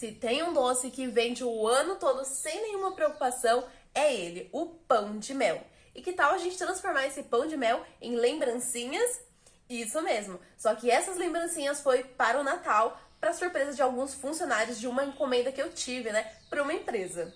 Se tem um doce que vende o ano todo sem nenhuma preocupação, é ele, o pão de mel. E que tal a gente transformar esse pão de mel em lembrancinhas? Isso mesmo, só que essas lembrancinhas foi para o Natal, para surpresa de alguns funcionários de uma encomenda que eu tive, né, para uma empresa.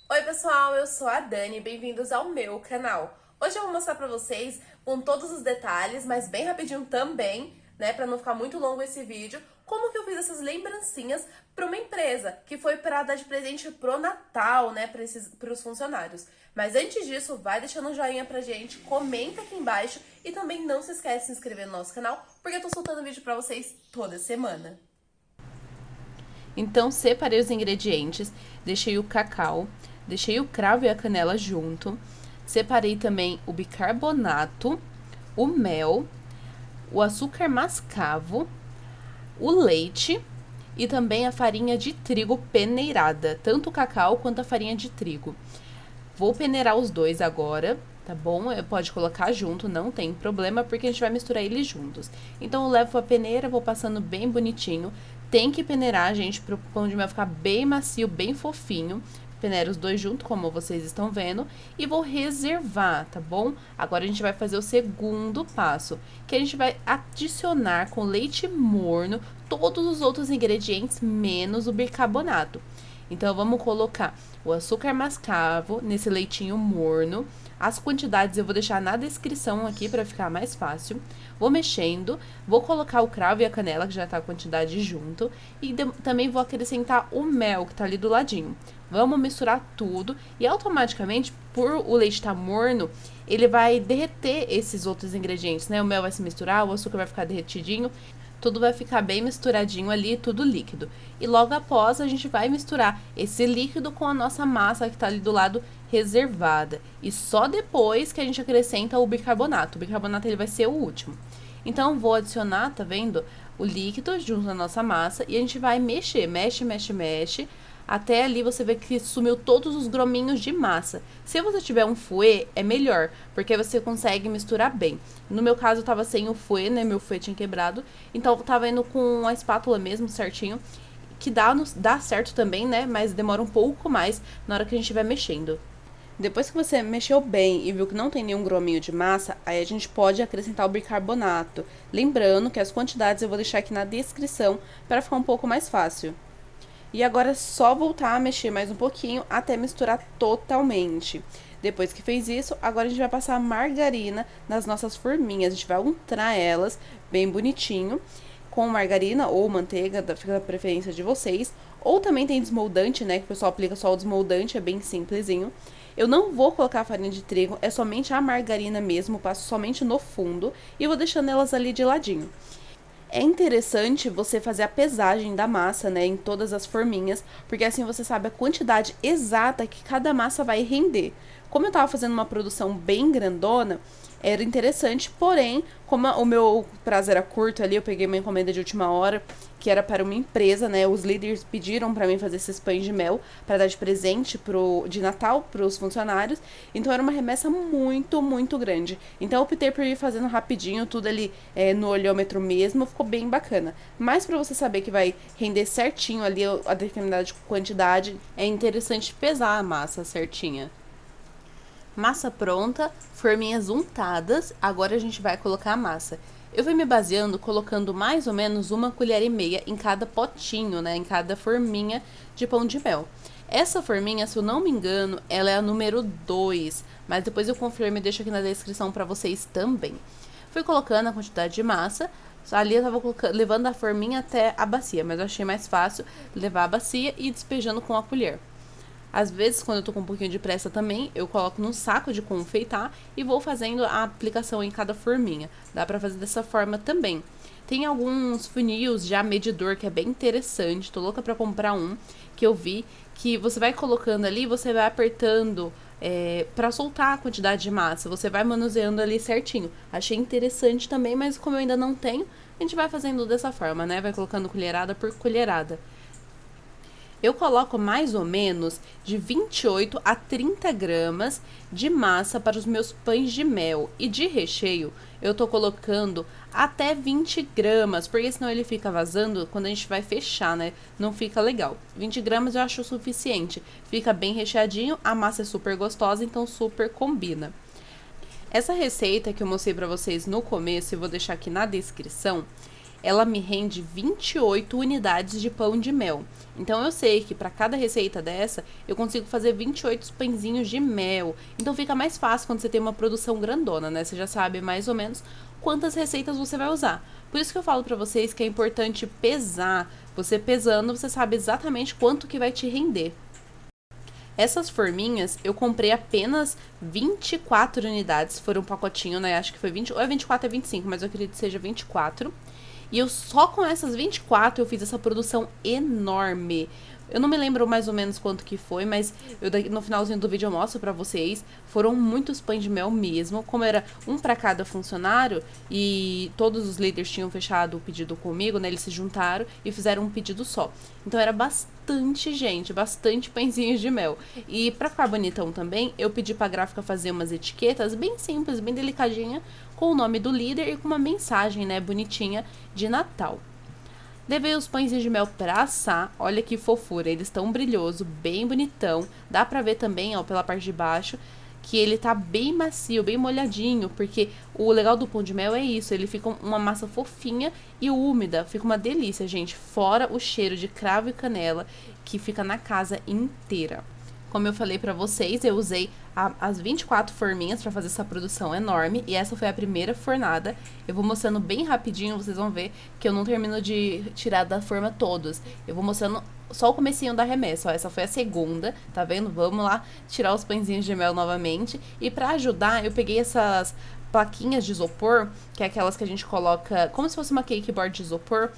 Oi pessoal, eu sou a Dani, bem-vindos ao meu canal. Hoje eu vou mostrar pra vocês com todos os detalhes, mas bem rapidinho também, né, pra não ficar muito longo esse vídeo, como que eu fiz essas lembrancinhas pra uma empresa, que foi pra dar de presente pro Natal, né, pros funcionários. Mas antes disso, vai deixando um joinha pra gente, comenta aqui embaixo e também não se esquece de se inscrever no nosso canal, porque eu tô soltando vídeo pra vocês toda semana. Então, separei os ingredientes, deixei o cacau, deixei o cravo e a canela junto, separei também o bicarbonato, o mel, o açúcar mascavo, o leite e também a farinha de trigo peneirada, tanto o cacau quanto a farinha de trigo. Vou peneirar os dois agora, tá bom? Pode colocar junto, não tem problema, porque a gente vai misturar eles juntos. Então, eu levo a peneira, vou passando bem bonitinho. Tem que peneirar, gente, para o pão de mel ficar bem macio, bem fofinho. Peneiro os dois juntos, como vocês estão vendo, e vou reservar, tá bom? Agora a gente vai fazer o segundo passo, que a gente vai adicionar com leite morno todos os outros ingredientes, menos o bicarbonato. Então, vamos colocar o açúcar mascavo nesse leitinho morno. As quantidades eu vou deixar na descrição aqui para ficar mais fácil. Vou mexendo, vou colocar o cravo e a canela, que já tá a quantidade junto. E também vou acrescentar o mel, que tá ali do ladinho. Vamos misturar tudo e automaticamente, por o leite estar morno, ele vai derreter esses outros ingredientes, né? O mel vai se misturar, o açúcar vai ficar derretidinho. Tudo vai ficar bem misturadinho ali, tudo líquido. E logo após, a gente vai misturar esse líquido com a nossa massa que tá ali do lado reservada. E só depois que a gente acrescenta o bicarbonato. O bicarbonato ele vai ser o último. Então, vou adicionar, tá vendo? O líquido junto à nossa massa e a gente vai mexer. Mexe, mexe, mexe. Até ali você vê que sumiu todos os grominhos de massa. Se você tiver um fouet, é melhor, porque você consegue misturar bem. No meu caso, eu tava sem o fouet, né? Meu fouet tinha quebrado. Então, eu tava indo com a espátula mesmo, certinho. Que dá certo também, né? Mas demora um pouco mais na hora que a gente vai mexendo. Depois que você mexeu bem e viu que não tem nenhum grominho de massa, aí a gente pode acrescentar o bicarbonato. Lembrando que as quantidades eu vou deixar aqui na descrição para ficar um pouco mais fácil. E agora é só voltar a mexer mais um pouquinho até misturar totalmente. Depois que fez isso, agora a gente vai passar a margarina nas nossas forminhas. A gente vai untar elas bem bonitinho com margarina ou manteiga, fica da preferência de vocês. Ou também tem desmoldante, né, que o pessoal aplica só o desmoldante, é bem simplesinho. Eu não vou colocar a farinha de trigo, é somente a margarina mesmo, passo somente no fundo e vou deixando elas ali de ladinho. É interessante você fazer a pesagem da massa, né, em todas as forminhas, porque assim você sabe a quantidade exata que cada massa vai render. Como eu tava fazendo uma produção bem grandona, era interessante, porém, como o meu prazo era curto ali, eu peguei uma encomenda de última hora, que era para uma empresa, né, os líderes pediram para mim fazer esses pães de mel para dar de presente de Natal para os funcionários, então era uma remessa muito, muito grande. Então eu optei por ir fazendo rapidinho, tudo ali no olhômetro mesmo, ficou bem bacana. Mas para você saber que vai render certinho ali a determinada quantidade, é interessante pesar a massa certinha. Massa pronta, forminhas untadas, agora a gente vai colocar a massa. Eu fui me baseando colocando mais ou menos 1,5 colher em cada potinho, né, em cada forminha de pão de mel. Essa forminha, se eu não me engano, ela é a número 2, mas depois eu confirmo e deixo aqui na descrição para vocês também. Fui colocando a quantidade de massa, ali eu tava levando a forminha até a bacia, mas eu achei mais fácil levar a bacia e despejando com a colher. Às vezes, quando eu tô com um pouquinho de pressa também, eu coloco num saco de confeitar e vou fazendo a aplicação em cada forminha. Dá pra fazer dessa forma também. Tem alguns funis já medidor que é bem interessante, tô louca pra comprar um, que eu vi, que você vai colocando ali, você vai apertando pra soltar a quantidade de massa, você vai manuseando ali certinho. Achei interessante também, mas como eu ainda não tenho, a gente vai fazendo dessa forma, né? Vai colocando colherada por colherada. Eu coloco mais ou menos de 28 a 30 gramas de massa para os meus pães de mel. E de recheio, eu tô colocando até 20 gramas, porque senão ele fica vazando quando a gente vai fechar, né? Não fica legal. 20 gramas eu acho o suficiente. Fica bem recheadinho, a massa é super gostosa, então super combina. Essa receita que eu mostrei para vocês no começo, eu vou deixar aqui na descrição, ela me rende 28 unidades de pão de mel. Então eu sei que para cada receita dessa, eu consigo fazer 28 pãezinhos de mel. Então fica mais fácil quando você tem uma produção grandona, né? Você já sabe mais ou menos quantas receitas você vai usar. Por isso que eu falo para vocês que é importante pesar. Você pesando, você sabe exatamente quanto que vai te render. Essas forminhas, eu comprei apenas 24 unidades. Foram um pacotinho, né? Acho que foi 20, ou é 24 ou é 25, mas eu acredito que seja 24. E eu só com essas 24 eu fiz essa produção enorme. Eu não me lembro mais ou menos quanto que foi, mas no finalzinho do vídeo eu mostro pra vocês. Foram muitos pães de mel mesmo, como era um pra cada funcionário e todos os líderes tinham fechado o pedido comigo, né? Eles se juntaram e fizeram um pedido só. Então era bastante gente, bastante pãezinhos de mel. E pra ficar bonitão também, eu pedi pra gráfica fazer umas etiquetas bem simples, bem delicadinha, com o nome do líder e com uma mensagem, né, bonitinha de Natal. Levei os pãezinhos de mel pra assar, olha que fofura, eles estão brilhoso, bem bonitão. Dá pra ver também, ó, pela parte de baixo, que ele tá bem macio, bem molhadinho, porque o legal do pão de mel é isso, ele fica uma massa fofinha e úmida, fica uma delícia, gente, fora o cheiro de cravo e canela que fica na casa inteira. Como eu falei pra vocês, eu usei as 24 forminhas pra fazer essa produção enorme. E essa foi a primeira fornada. Eu vou mostrando bem rapidinho, vocês vão ver que eu não termino de tirar da forma todos. Eu vou mostrando só o comecinho da remessa, ó. Essa foi a segunda, tá vendo? Vamos lá tirar os pãezinhos de mel novamente. E pra ajudar, eu peguei essas plaquinhas de isopor, que é aquelas que a gente coloca como se fosse uma cake board de isopor.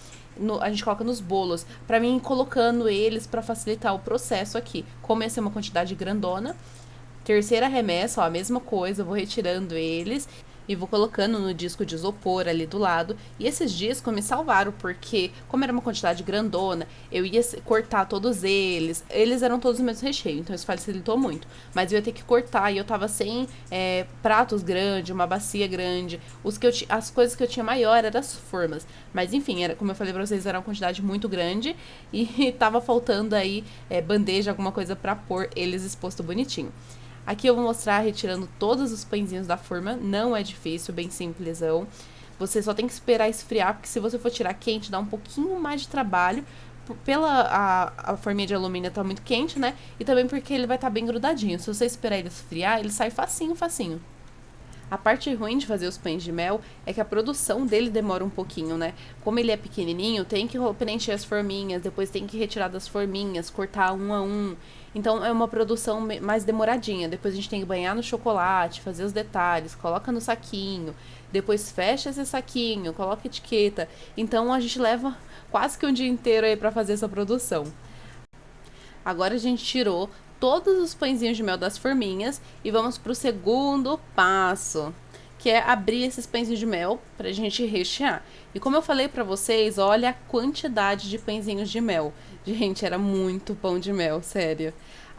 A gente coloca nos bolos, pra mim colocando eles pra facilitar o processo aqui. Como essa é uma quantidade grandona, terceira remessa, ó, a mesma coisa, eu vou retirando eles e vou colocando no disco de isopor ali do lado. E esses discos me salvaram, porque como era uma quantidade grandona, eu ia cortar todos eles. Eles eram todos o mesmo recheio, então isso facilitou muito. Mas eu ia ter que cortar e eu tava sem pratos grandes, uma bacia grande. As coisas que eu tinha maior eram as formas. Mas enfim, como eu falei pra vocês, era uma quantidade muito grande e tava faltando aí bandeja, alguma coisa pra pôr eles exposto bonitinho. Aqui eu vou mostrar retirando todos os pãezinhos da forma, não é difícil, bem simplesão. Você só tem que esperar esfriar, porque se você for tirar quente, dá um pouquinho mais de trabalho. A forminha de alumínio tá muito quente, né? E também porque ele vai estar bem grudadinho. Se você esperar ele esfriar, ele sai facinho, facinho. A parte ruim de fazer os pães de mel é que a produção dele demora um pouquinho, né? Como ele é pequenininho, tem que preencher as forminhas, depois tem que retirar das forminhas, cortar um a um. Então é uma produção mais demoradinha. Depois a gente tem que banhar no chocolate, fazer os detalhes, coloca no saquinho, depois fecha esse saquinho, coloca etiqueta. Então a gente leva quase que um dia inteiro aí pra fazer essa produção. Agora a gente tirou todos os pãezinhos de mel das forminhas e vamos pro segundo passo, que é abrir esses pãezinhos de mel pra gente rechear. E como eu falei pra vocês, olha a quantidade de pãezinhos de mel. Gente, era muito pão de mel, sério.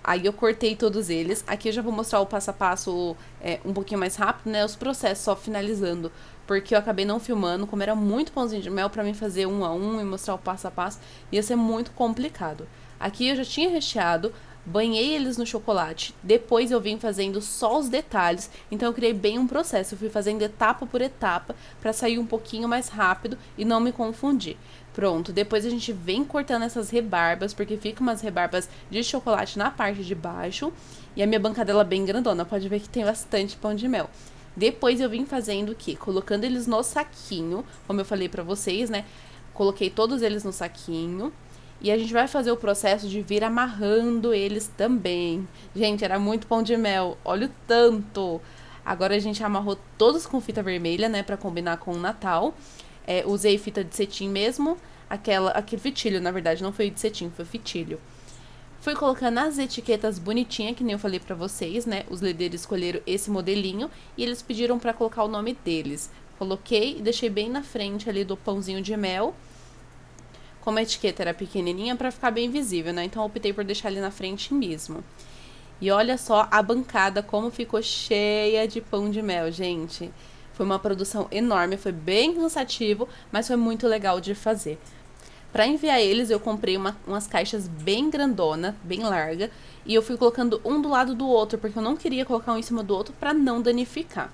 Aí eu cortei todos eles. Aqui eu já vou mostrar o passo a passo um pouquinho mais rápido, né? Os processos, só finalizando. Porque eu acabei não filmando, como era muito pãozinho de mel, pra mim fazer um a um e mostrar o passo a passo, ia ser muito complicado. Aqui eu já tinha recheado, banhei eles no chocolate, depois eu vim fazendo só os detalhes, então eu criei bem um processo, eu fui fazendo etapa por etapa para sair um pouquinho mais rápido e não me confundir. Pronto, depois a gente vem cortando essas rebarbas, porque fica umas rebarbas de chocolate na parte de baixo, e a minha bancadela bem grandona, pode ver que tem bastante pão de mel. Depois eu vim fazendo o quê? Colocando eles no saquinho, como eu falei pra vocês, né? Coloquei todos eles no saquinho. E a gente vai fazer o processo de vir amarrando eles também. Gente, era muito pão de mel, olha o tanto! Agora a gente amarrou todos com fita vermelha, né, pra combinar com o Natal. Usei fita de cetim mesmo, aquele fitilho, na verdade, não foi de cetim, foi fitilho. Fui colocando as etiquetas bonitinhas, que nem eu falei pra vocês, né, os líderes escolheram esse modelinho e eles pediram pra colocar o nome deles. Coloquei e deixei bem na frente ali do pãozinho de mel. como a etiqueta era pequenininha, pra ficar bem visível, né? Então eu optei por deixar ali na frente mesmo. E olha só a bancada como ficou cheia de pão de mel, gente. Foi uma produção enorme, foi bem cansativo, mas foi muito legal de fazer. Para enviar eles, eu comprei umas caixas bem grandona, bem larga, e eu fui colocando um do lado do outro, porque eu não queria colocar um em cima do outro para não danificar.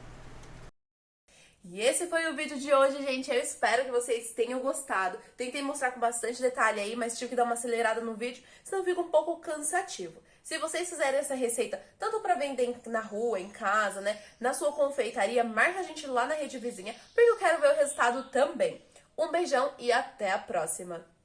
E esse foi o vídeo de hoje, gente. Eu espero que vocês tenham gostado. Tentei mostrar com bastante detalhe aí, mas tive que dar uma acelerada no vídeo, senão fica um pouco cansativo. Se vocês fizerem essa receita, tanto para vender na rua, em casa, né, na sua confeitaria, marca a gente lá na Rede Vizinha, porque eu quero ver o resultado também. Um beijão e até a próxima!